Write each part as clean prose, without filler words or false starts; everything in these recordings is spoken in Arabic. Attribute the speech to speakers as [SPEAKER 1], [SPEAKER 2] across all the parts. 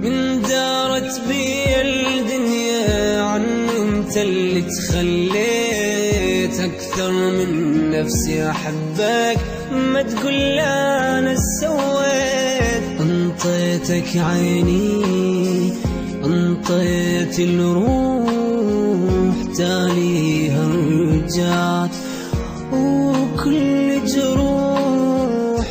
[SPEAKER 1] من دارت بي الدنيا عني انت اللي تخليت اكثر من نفسي احبك. ما تقول لا انا سويت، انطيتك عيني انطيت الروح، تاليها رجعت وكل جروح.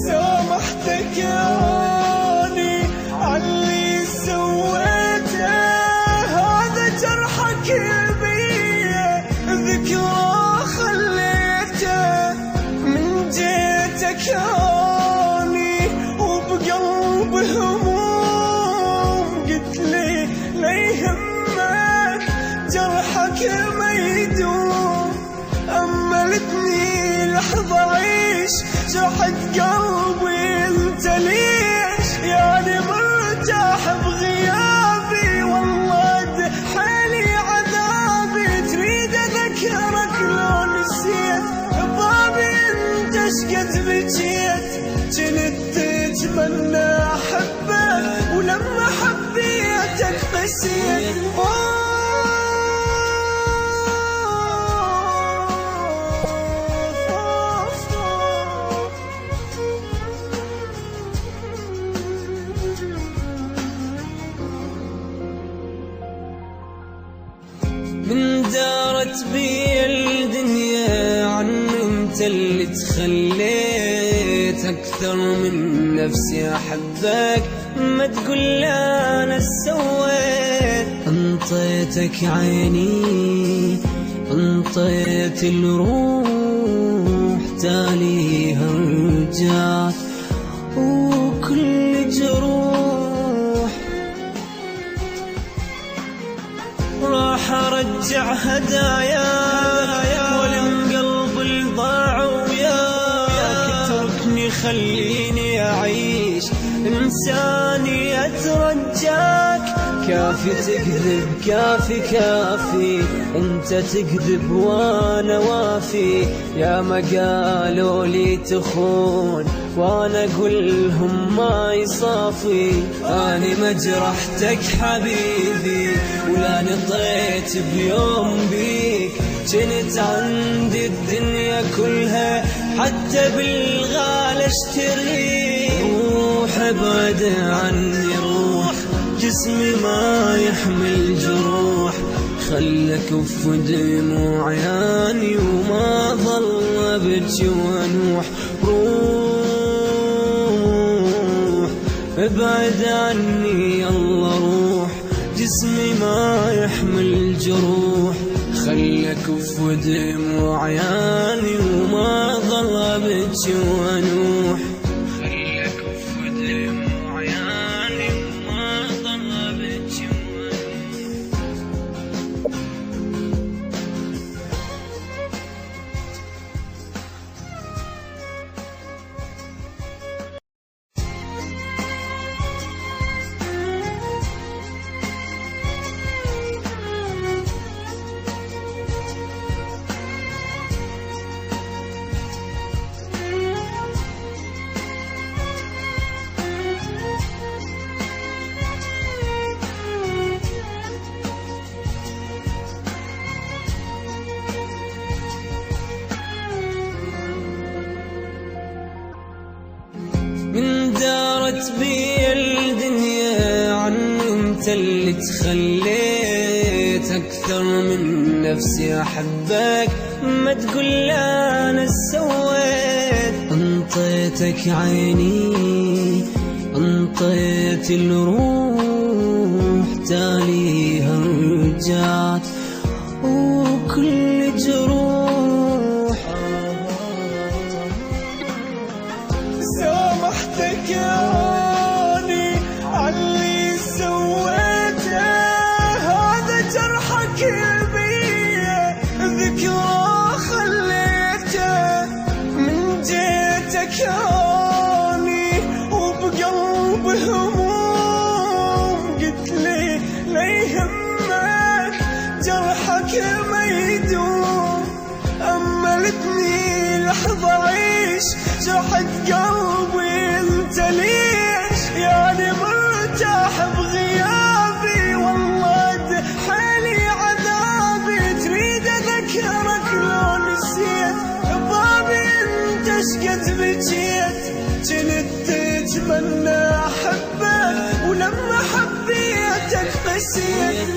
[SPEAKER 2] سامحتك ياني عاللي سويته، هذا جرحك بيه ذكرى خليته. من جيتك ياني وبقلب هموم، قلت لي لا يهمك جرحك ما يدوم. أملتني لحظة عيش جرحت قلبي انت ليش، يعني مرتاح بغيابي والله حالي عذابي. تريد اذكرك لو نسيت بابي انت شقد بجيت. كنت تتمنى احبك ولما حبيتك قسيت.
[SPEAKER 1] من دارت بي الدنيا عني انت اللي تخليت اكثر من نفسي احبك. ما تقول لا انا سويت، انطيتك عيني انطيت الروح، تاليها رجعت وكل جروح. راح ارجع هداياك ولم قلب الضاع وياك. اتركني خليني اعيش انساني اترجاك. كافي تكذب كافي كافي، انت تكذب وانا وافي. يا ما قالوا لي تخون وانا اقول لهم ما يصافي. اني ما جرحتك حبيبي ولا نطيت بيوم بيك. كنت عندي الدنيا كلها حتى بالغالي اشتريك. روح ابعد عني روح، جسمي ما يحمل جروح. خلك اف دموع عياني وما ظل ابكي وانوح. روح ابعد عني يلا روح، جسمي ما يحمل جروح. خلك اف دموع عياني وما ظل ابكي وانوح. خلك اف دموع عياني وما ظل ابكي من دارت بي الدنيا عني انت اللي تخليت اكثر من نفسي احبك. ما تقول لا انا سويت، انطيتك عيني انطيت الروح، تاليها رجعت وكل جروح.
[SPEAKER 2] سامحتك ياني عاللي سويته، هذا جرحك بيه ذكرى خليته. من جيتك ياني وبقلب هموم، قلت لي لا يهمك جرحك ما يدوم. أملتني لحظة عيش جرحت قلبي انت اتمنى احبك ولما حبيتك قسيت